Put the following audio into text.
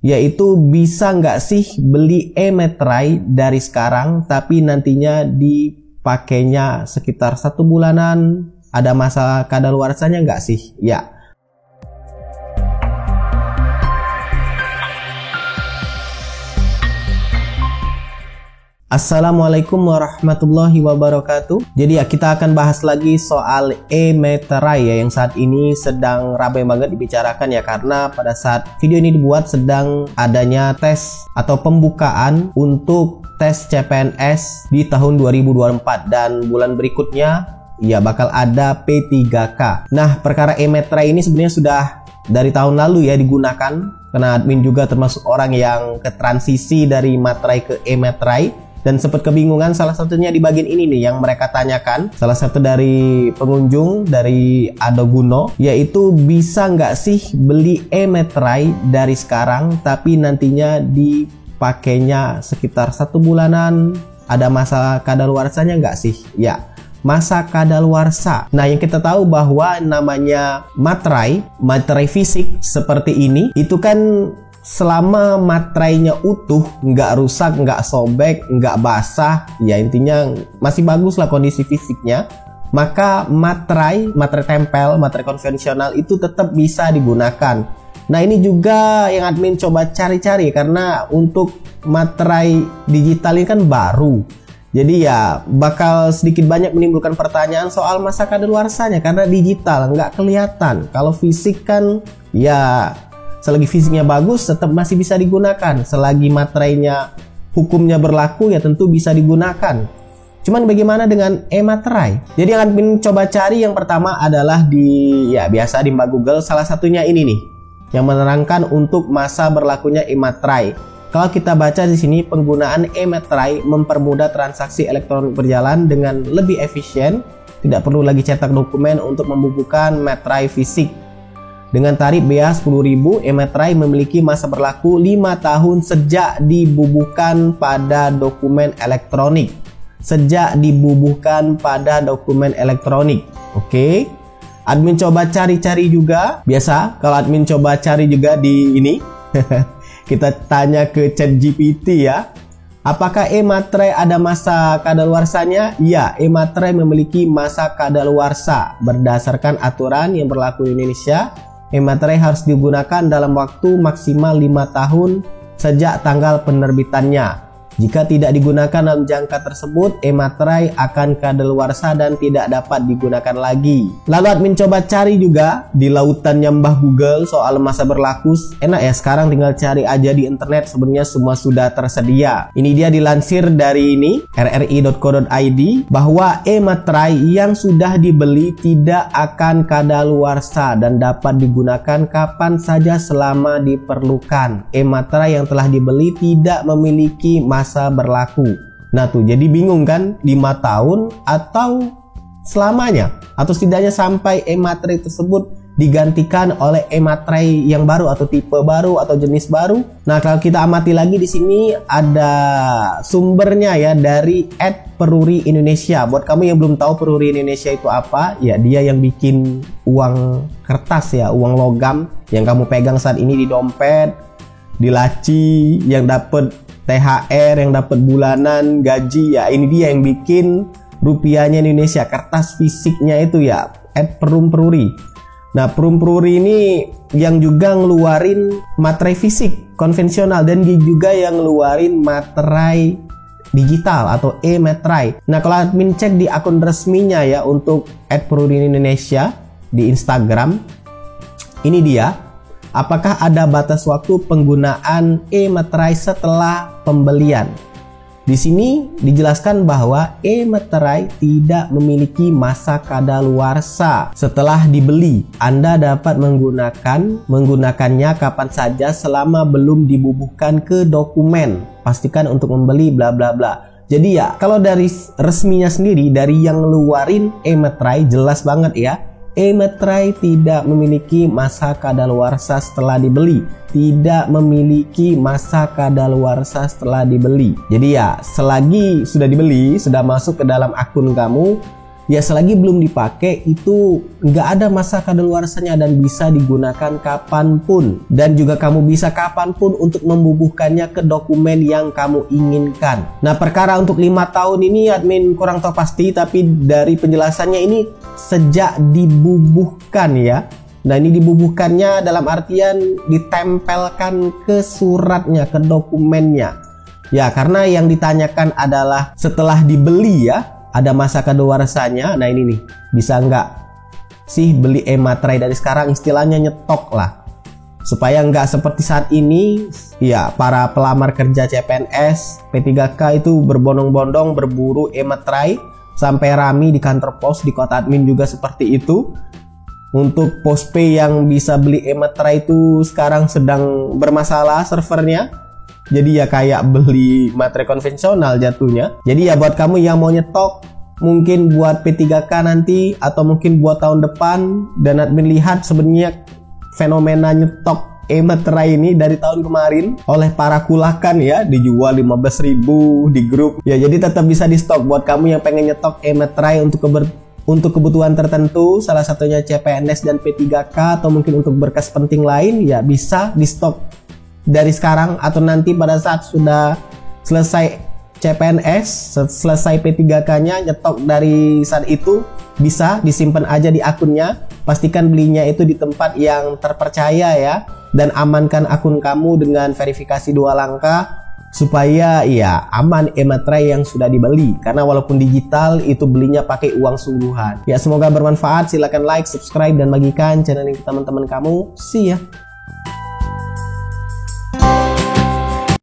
yaitu bisa nggak sih beli e-materai dari sekarang tapi nantinya dipakainya sekitar 1 bulanan, ada masa kadaluarsanya nggak sih? Ya. Assalamualaikum warahmatullahi wabarakatuh. Jadi ya, kita akan bahas lagi soal e-materai ya, yang saat ini sedang ramai banget dibicarakan ya, karena pada saat video ini dibuat sedang adanya tes atau pembukaan untuk tes CPNS di tahun 2024 dan bulan berikutnya ya bakal ada P3K. Nah, perkara e-materai ini sebenarnya sudah dari tahun lalu ya digunakan, karena admin juga termasuk orang yang ke transisi dari materai ke e-materai dan sempat kebingungan. Salah satunya di bagian ini nih yang mereka tanyakan, salah satu dari pengunjung dari Adoguno, yaitu bisa nggak sih beli e-materai dari sekarang tapi nantinya dipakainya sekitar 1 bulanan, ada masa kadaluarsanya nggak sih? Ya, masa kadaluarsa. Nah, yang kita tahu bahwa namanya materai fisik seperti ini itu kan selama materainya utuh, nggak rusak, nggak sobek, nggak basah, ya intinya masih bagus lah kondisi fisiknya, maka materai tempel, materai konvensional itu tetap bisa digunakan. Nah, ini juga yang admin coba cari-cari, karena untuk materai digital ini kan baru. Jadi ya bakal sedikit banyak menimbulkan pertanyaan soal masa kadaluarsanya, karena digital nggak kelihatan. Kalau fisik kan ya selagi fisiknya bagus tetap masih bisa digunakan. Selagi materainya hukumnya berlaku ya tentu bisa digunakan. Cuman bagaimana dengan e-materai? Jadi yang admin coba cari yang pertama adalah biasa di Mbak Google, salah satunya ini nih yang menerangkan untuk masa berlakunya e-materai. Kalau kita baca di sini, penggunaan e-materai mempermudah transaksi elektronik berjalan dengan lebih efisien, tidak perlu lagi cetak dokumen untuk membukukan materai fisik. Dengan tarif bea 10.000, e-materai memiliki masa berlaku 5 tahun sejak dibubuhkan pada dokumen elektronik. Oke. Admin coba cari-cari juga. Biasa kalau admin coba cari juga di ini kita tanya ke ChatGPT ya, apakah e-materai ada masa kadaluarsanya? Ya, e-materai memiliki masa kadaluarsa. Berdasarkan aturan yang berlaku di Indonesia, e-materai harus digunakan dalam waktu maksimal 5 tahun sejak tanggal penerbitannya. Jika tidak digunakan dalam jangka tersebut, e-materai akan kadaluarsa dan tidak dapat digunakan lagi. Lalu admin coba cari juga di lautannya Mbah Google soal masa berlaku. Enak ya, sekarang tinggal cari aja di internet, sebenarnya semua sudah tersedia. Ini dia dilansir dari ini rri.co.id bahwa e-materai yang sudah dibeli tidak akan kadaluarsa dan dapat digunakan kapan saja selama diperlukan. E-materai yang telah dibeli tidak memiliki masa berlaku. Nah tuh, jadi bingung kan, 5 tahun atau selamanya, atau setidaknya sampai e-materai tersebut digantikan oleh e-materai yang baru atau tipe baru atau jenis baru. Nah, kalau kita amati lagi di sini ada sumbernya ya, dari @peruri Indonesia. Buat kamu yang belum tahu Peruri Indonesia itu apa, ya dia yang bikin uang kertas ya, uang logam yang kamu pegang saat ini di dompet, di laci, yang dapat THR, yang dapat bulanan gaji ya, ini dia yang bikin rupiahnya Indonesia, kertas fisiknya itu ya, @peruri. Nah, Peruri ini yang juga ngeluarin materai fisik konvensional dan dia juga yang ngeluarin materai digital atau e-materai. Nah, kalau admin cek di akun resminya ya untuk @peruri Indonesia di Instagram, ini dia. Apakah ada batas waktu penggunaan e-materai setelah pembelian? Di sini dijelaskan bahwa e-materai tidak memiliki masa kadaluarsa setelah dibeli. Anda dapat menggunakannya kapan saja selama belum dibubuhkan ke dokumen. Pastikan untuk membeli bla bla bla. Jadi ya, kalau dari resminya sendiri, dari yang ngeluarin e-materai, jelas banget ya, e-materai tidak memiliki masa kadaluarsa setelah dibeli. Tidak memiliki masa kadaluarsa setelah dibeli. Jadi ya, selagi sudah dibeli, sudah masuk ke dalam akun kamu, Ya selagi belum dipakai itu nggak ada masa kadaluarsanya dan bisa digunakan kapanpun. Dan juga kamu bisa kapanpun untuk membubuhkannya ke dokumen yang kamu inginkan. Nah perkara untuk 5 tahun ini admin kurang tahu pasti, tapi dari penjelasannya ini sejak dibubuhkan ya. Nah ini dibubuhkannya dalam artian ditempelkan ke suratnya, ke dokumennya. Ya karena yang ditanyakan adalah setelah dibeli ya, ada masa kadaluarsanya. Nah ini nih, bisa nggak sih beli e-materai dari sekarang, istilahnya nyetok lah. Supaya nggak seperti saat ini, ya para pelamar kerja CPNS, P3K itu berbondong-bondong berburu e-materai sampai rame di kantor pos, di kota admin juga seperti itu. Untuk Postpay yang bisa beli e-materai itu sekarang sedang bermasalah servernya. Jadi ya kayak beli materai konvensional jatuhnya. Jadi ya buat kamu yang mau nyetok, mungkin buat P3K nanti atau mungkin buat tahun depan, dan admin lihat sebenarnya fenomena nyetok e-materai ini dari tahun kemarin oleh para kulakan ya, dijual 15.000 di grup. Ya jadi tetap bisa di stok buat kamu yang pengen nyetok e-materai untuk kebutuhan tertentu, salah satunya CPNS dan P3K, atau mungkin untuk berkas penting lain, ya bisa di stok dari sekarang atau nanti pada saat sudah selesai CPNS, selesai P3K-nya, nyetok dari saat itu bisa disimpan aja di akunnya. Pastikan belinya itu di tempat yang terpercaya ya, dan amankan akun kamu dengan verifikasi 2 langkah supaya ya aman e-materai yang sudah dibeli. Karena walaupun digital itu belinya pakai uang sungguhan. Ya semoga bermanfaat. Silakan like, subscribe dan bagikan channel ini ke teman-teman kamu. See ya.